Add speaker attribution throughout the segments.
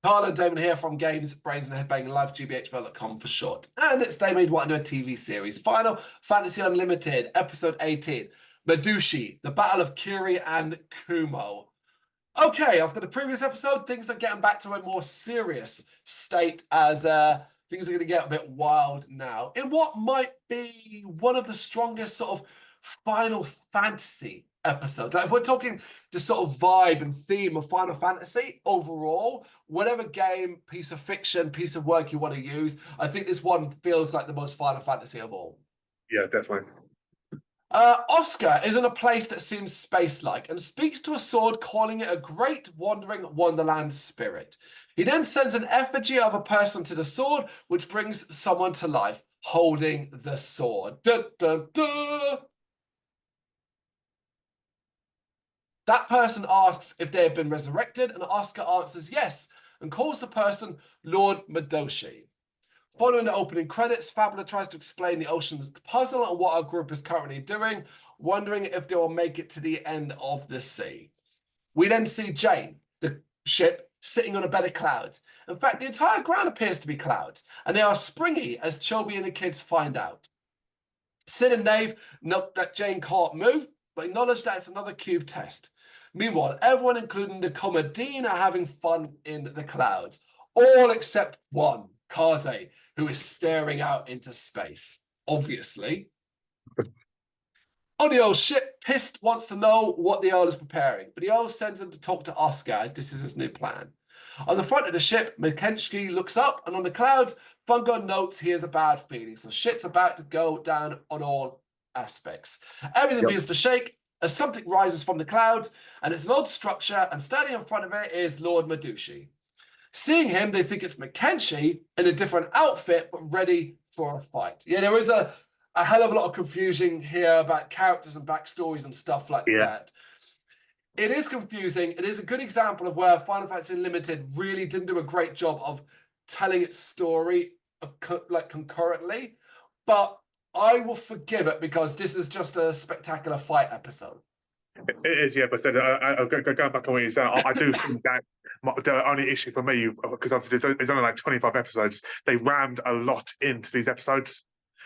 Speaker 1: Carl and Damon here from Brrraains A Head-Banging Life, gbhblofficial.com for short. And it's they made what into a TV series. Final Fantasy Unlimited, episode 18. Madoushi, the Battle of Kiri and Kumo. Okay, after the previous episode, things are getting back to a more serious state as things are going to get a bit wild now. In what might be one of the strongest sort of Final Fantasy episodes. Like, if we're talking the sort of vibe and theme of Final Fantasy overall, whatever game, piece of fiction, piece of work you want to use, I think this one feels like the most Final Fantasy of all.
Speaker 2: Yeah, definitely.
Speaker 1: Oscar is in a place that seems space-like and speaks to a sword, calling it a great wandering wonderland spirit. He then sends an effigy of a person to the sword, which brings someone to life, holding the sword. Dun, dun, dun. That person asks if they have been resurrected, and Oscar answers yes, and calls the person Lord Madoushi. Following the opening credits, Fabula tries to explain the ocean's puzzle and what our group is currently doing, wondering if they will make it to the end of the sea. We then see Jane, the ship, sitting on a bed of clouds. In fact, the entire ground appears to be clouds, and they are springy as Chobi and the kids find out. Sid and Nave note that Jane can't move, but acknowledge that it's another cube test. Meanwhile, everyone, including the Commodine, are having fun in the clouds. All except one, Kaze, who is staring out into space, obviously. On the old ship, Pissed wants to know what the Earl is preparing, but the Earl sends him to talk to Oscar, as this is his new plan. On the front of the ship, Mikensky looks up, and on the clouds, Fungo notes he has a bad feeling, so shit's about to go down on all aspects. Everything begins to shake as something rises from the clouds, and it's an odd structure, and standing in front of it is Lord Madoushi. Seeing him, they think it's Mackenzie in a different outfit, but ready for a fight. Yeah, there is a hell of a lot of confusion here about characters and backstories and stuff like that. It is confusing. It is a good example of where Final Fantasy Unlimited really didn't do a great job of telling its story like concurrently, but I will forgive it because this is just a spectacular fight episode.
Speaker 2: It is, yeah. But said, going back on what you said, I do think that the only issue for me, because obviously there's only like 25 episodes, they rammed a lot into these episodes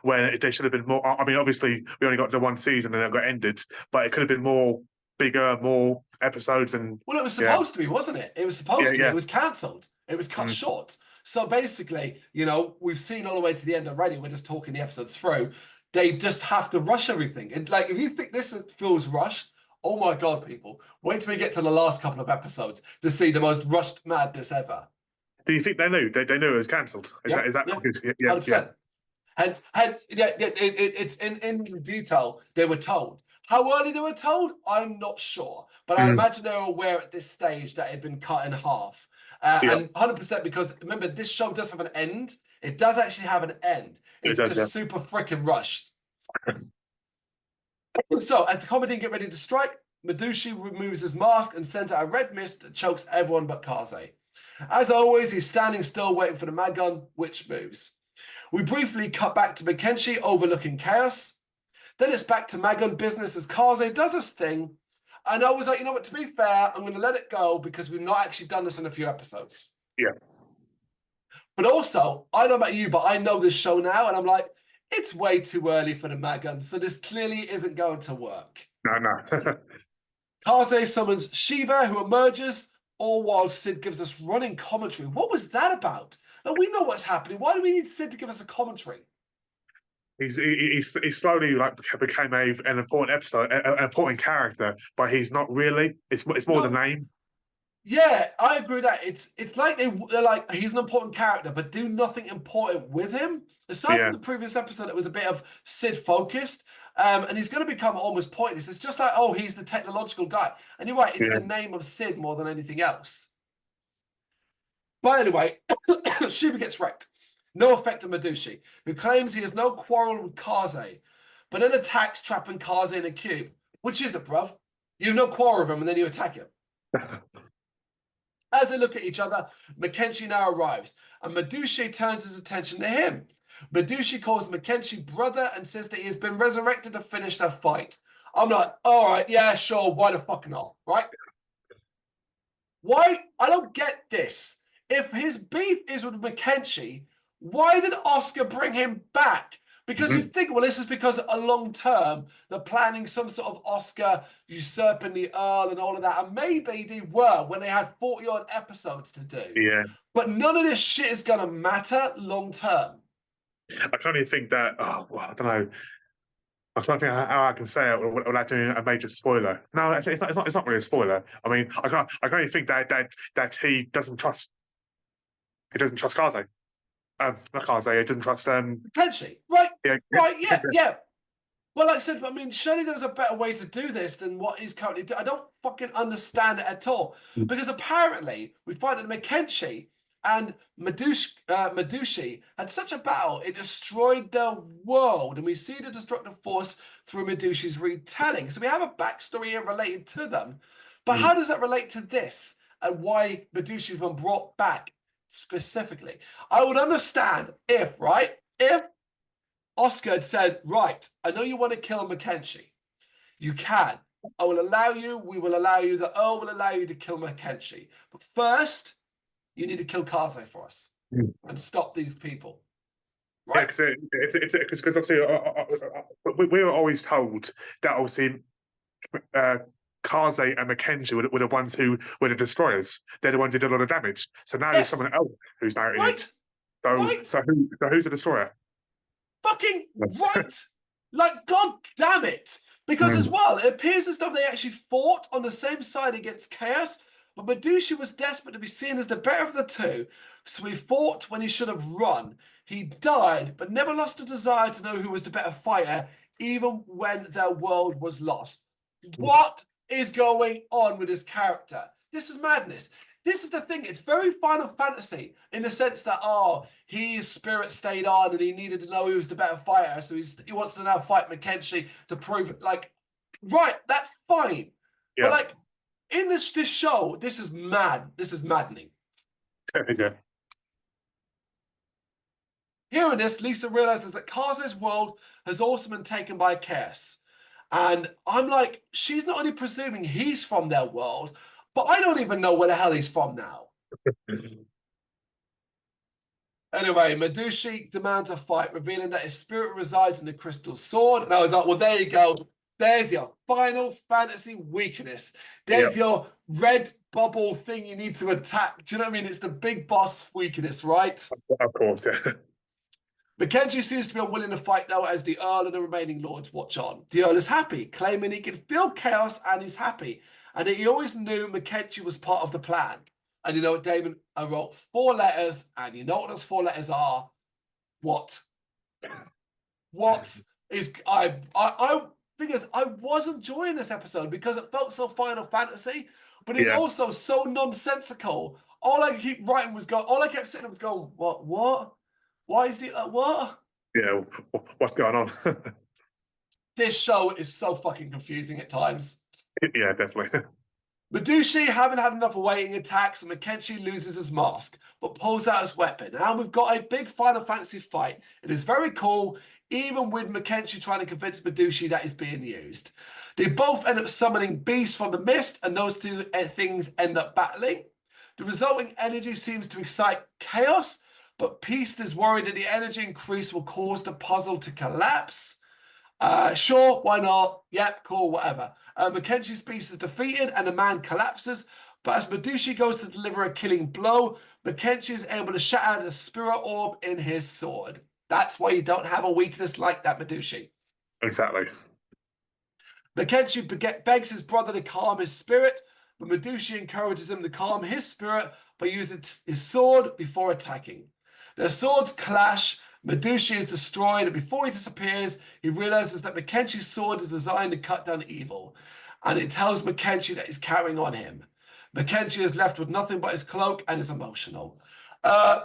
Speaker 2: when they should have been more. I mean, obviously we only got to one season and it got ended, but it could have been more bigger, more episodes. And
Speaker 1: well, it was supposed to be, wasn't it? It was supposed to be. It was cancelled. It was cut short. So basically, you know, we've seen all the way to the end already. We're just talking the episodes through. They just have to rush everything. And like, if you think this feels rushed, oh my God, people, wait till we get to the last couple of episodes to see the most rushed madness ever.
Speaker 2: Do you think they knew? They knew it was cancelled. Is that
Speaker 1: 100%. Hence, it's in detail they were told. How early they were told, I'm not sure. But I imagine they were aware at this stage that it had been cut in half. And 100% because, remember, this show does have an end. It does actually have an end. It's just super freaking rushed. So, as the comedy get ready to strike, Madoushi removes his mask and sends out a red mist that chokes everyone but Kaze. As always, he's standing still waiting for the mag gun, which moves. We briefly cut back to Mackenzie overlooking chaos. Then it's back to Magun business as Kaze does his thing. And I was like, you know what, to be fair, I'm going to let it go because we've not actually done this in a few episodes.
Speaker 2: Yeah.
Speaker 1: But also, I don't know about you, but I know this show now, and I'm like, it's way too early for the Magun, so this clearly isn't going to work.
Speaker 2: No.
Speaker 1: Kaze summons Shiva, who emerges, all while Sid gives us running commentary. What was that about? Like, we know what's happening. Why do we need Sid to give us a commentary?
Speaker 2: He slowly like became an important episode, an important character, but he's not really. It's more the name.
Speaker 1: Yeah, I agree with that. It's like they're like, he's an important character, but do nothing important with him. Aside from the previous episode, it was a bit of Sid focused, and he's going to become almost pointless. It's just like, oh, he's the technological guy. And you're right, it's the name of Sid more than anything else. But anyway, Shiva gets wrecked. No effect on Madoushi, who claims he has no quarrel with Kaze, but then attacks, trapping Kaze in a cube. Which is it, bruv? You have no quarrel with him, and then you attack him. As they look at each other, Mackenzie now arrives, and Madoushi turns his attention to him. Madoushi calls Mackenzie brother and says that he has been resurrected to finish their fight. I'm like, all right, yeah, sure, why the fuck not, right? Why? I don't get this. if his beef is with Mackenzie, why did Oscar bring him back? Because you'd think, well, this is because a long term they're planning some sort of Oscar usurping the Earl and all of that. And maybe they were when they had 40 odd episodes to do.
Speaker 2: Yeah.
Speaker 1: But none of this shit is going to matter long term.
Speaker 2: I can only think that, oh, well, I don't know. I don't think how I can say it without doing a major spoiler. No, actually, it's not really a spoiler. I mean, I can only think that he doesn't trust Kaze. Not Kaze. He doesn't trust
Speaker 1: Potentially. Right.
Speaker 2: Yeah,
Speaker 1: Right. Yeah. Well, like I said, I mean, surely there was a better way to do this than what he's currently doing. I don't fucking understand it at all. Because apparently, we find that Mackenzie and Madoushi had such a battle, it destroyed their world. And we see the destructive force through Madouchi's retelling. So we have a backstory here related to them. But how does that relate to this? And why Madouchi's been brought back specifically? I would understand if Oscar had said, right, I know you want to kill Mackenzie. You can. I will allow you. We will allow you. The Earl will allow you to kill Mackenzie. But first, you need to kill Kaze for us and stop these people. Right?
Speaker 2: Yeah, because obviously we were always told that obviously Kaze and Mackenzie were the ones who were the destroyers. They're the ones who did a lot of damage. So now there's someone else who's narrating it. So who's the destroyer?
Speaker 1: Fucking right. Like, god damn it. Because as well, it appears as though they actually fought on the same side against Chaos, but Madoushi was desperate to be seen as the better of the two, so he fought when he should have run. He died, but never lost a desire to know who was the better fighter, even when their world was lost. What is going on with his character? This is madness. This is the thing. It's very Final Fantasy in the sense that, his spirit stayed on and he needed to know who was the better fighter. So he wants to now fight Mackenzie to prove it. Like, right, that's fine. Yeah. But like in this show, this is mad. This is maddening.
Speaker 2: Yeah.
Speaker 1: Hearing this, Lisa realizes that Kaze's world has also been taken by Chaos. And I'm like, she's not only presuming he's from their world, but I don't even know where the hell he's from now. Anyway, Madoushi demands a fight, revealing that his spirit resides in the crystal sword. And I was like, well, there you go. There's your Final Fantasy weakness. There's your red bubble thing you need to attack. Do you know what I mean? It's the big boss weakness, right?
Speaker 2: Of course, yeah.
Speaker 1: Mackenzie seems to be unwilling to fight now as the Earl and the remaining lords watch on. The Earl is happy, claiming he can feel chaos and he's happy. And he always knew Mackenzie was part of the plan. And you know what, Damon? I wrote 4 letters, and you know what those 4 letters are? What? What is because I was enjoying this episode because it felt so Final Fantasy, but it's also so nonsensical. All I keep writing was all I kept sitting there was going, what? Why is the what?
Speaker 2: Yeah, what's going on?
Speaker 1: This show is so fucking confusing at times.
Speaker 2: Yeah, definitely.
Speaker 1: Madoushi, having had enough of waiting, attacks, and Mackenzie loses his mask, but pulls out his weapon. And we've got a big Final Fantasy fight. It is very cool, even with Mackenzie trying to convince Madoushi that is being used. They both end up summoning beasts from the mist, and those two things end up battling. The resulting energy seems to excite chaos, but Peace is worried that the energy increase will cause the puzzle to collapse. Sure, why not? Yep, cool, whatever. Mackenzie's beast is defeated and the man collapses, but as Madoushi goes to deliver a killing blow, Mackenzie is able to shut out the spirit orb in his sword. That's why you don't have a weakness like that, Madoushi.
Speaker 2: Exactly.
Speaker 1: Mackenzie begs his brother to calm his spirit, but Madoushi encourages him to calm his spirit by using his sword before attacking. Their swords clash. Madoushi is destroyed, and before he disappears, he realizes that Mackenzie's sword is designed to cut down evil, and it tells Mackenzie that he's carrying on him. Mackenzie is left with nothing but his cloak and is emotional.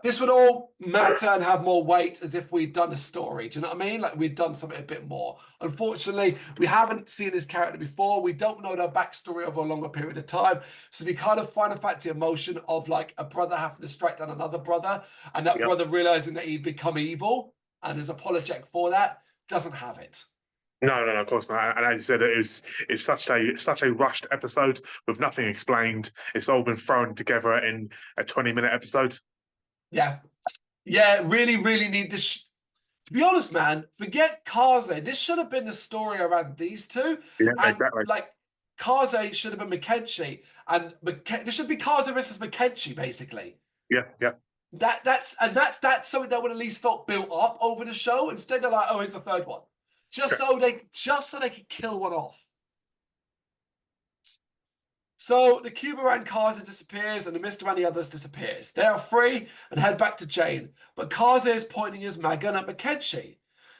Speaker 1: This would all matter and have more weight as if we'd done a story. Do you know what I mean? Like we'd done something a bit more. Unfortunately, we haven't seen this character before. We don't know their backstory over a longer period of time. So the kind of Final Fantasy emotion of like a brother having to strike down another brother and that brother realizing that he'd become evil and is apologetic for that doesn't have it.
Speaker 2: No, of course not. And as you said, it's such a rushed episode with nothing explained. It's all been thrown together in a 20-minute episode.
Speaker 1: Yeah. Yeah, really, really need this. To be honest, man, forget Kaze. This should have been the story around these two.
Speaker 2: Yeah,
Speaker 1: And
Speaker 2: exactly.
Speaker 1: like Kaze should have been Makenshi. And this should be Kaze versus Makenshi, basically.
Speaker 2: Yeah.
Speaker 1: That's something that would at least felt built up over the show. Instead, they're like, oh, here's the third one. Just so they could kill one off. So the Kumo Kaze disappears and the Mr. and the others disappears. They are free and head back to Jane, but Kaze is pointing his gun at Makenshi.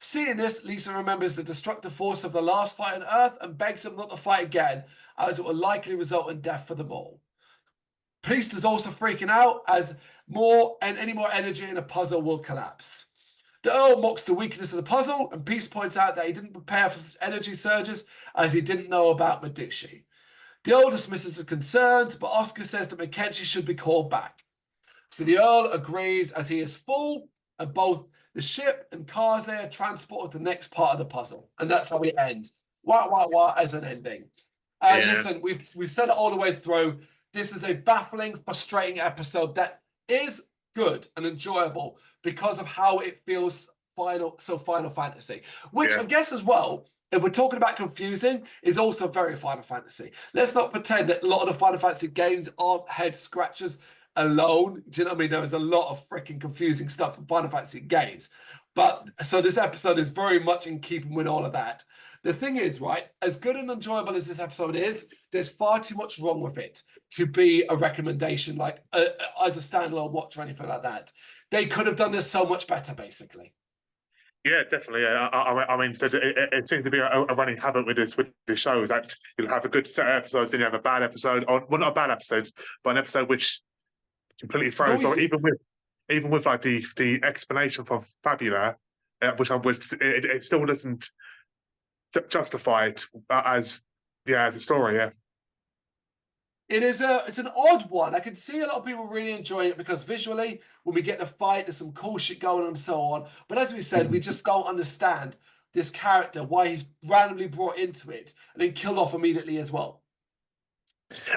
Speaker 1: Seeing this, Lisa remembers the destructive force of the last fight on Earth and begs him not to fight again, as it will likely result in death for them all. Peace is also freaking out as any more energy in the puzzle will collapse. The Earl mocks the weakness of the puzzle, and Peace points out that he didn't prepare for such energy surges as he didn't know about Madoushi. The Earl dismisses the concerns, but Oscar says that Makenshi should be called back. So the Earl agrees as he is full, and both the ship and Kaze are transported to the next part of the puzzle. And that's how we end. What as an ending. Listen, we've said it all the way through. This is a baffling, frustrating episode that is good and enjoyable because of how it feels Final Fantasy. Which I guess as well, if we're talking about confusing, is also very Final Fantasy. Let's not pretend that a lot of the Final Fantasy games aren't head scratchers alone. Do you know what I mean? There is a lot of freaking confusing stuff in Final Fantasy games. But so this episode is very much in keeping with all of that. The thing is, right, as good and enjoyable as this episode is, there's far too much wrong with it to be a recommendation, like as a standalone watch or anything like that. They could have done this so much better, basically.
Speaker 2: Yeah, definitely. Yeah, I mean, so it seems to be a running habit with the show is that you'll have a good set of episodes, then you have a bad episode, or well, not a bad episode, but an episode which completely throws off. Even with like the explanation from Fabula, which it still doesn't justify it as a story. Yeah.
Speaker 1: It's an odd one. I can see a lot of people really enjoying it because visually, when we get the fight, there's some cool shit going on and so on. But as we said, we just don't understand this character, why he's randomly brought into it and then killed off immediately as well.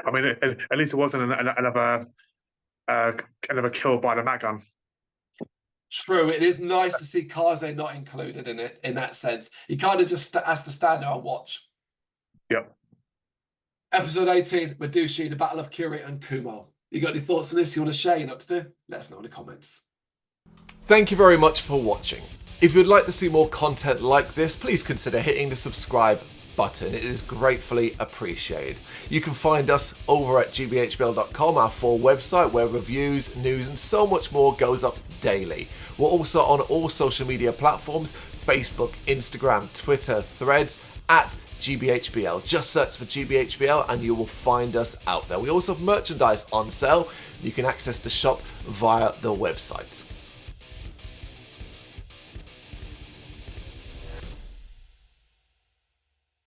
Speaker 2: I mean, at least it wasn't another kill by the Magun.
Speaker 1: True. It is nice to see Kaze not included in it in that sense. He kind of just has to stand there and watch.
Speaker 2: Yep.
Speaker 1: Episode 18, Madoushi, the Battle of Kiri and Kumo. You got any thoughts on this you want to share? You know what to do? Let us know in the comments. Thank you very much for watching. If you'd like to see more content like this, please consider hitting the subscribe button. It is gratefully appreciated. You can find us over at gbhbl.com, our full website where reviews, news and so much more goes up daily. We're also on all social media platforms, Facebook, Instagram, Twitter, Threads, at GBHBL. Just search for GBHBL and you will find us out there. We also have merchandise on sale. You can access the shop via the website.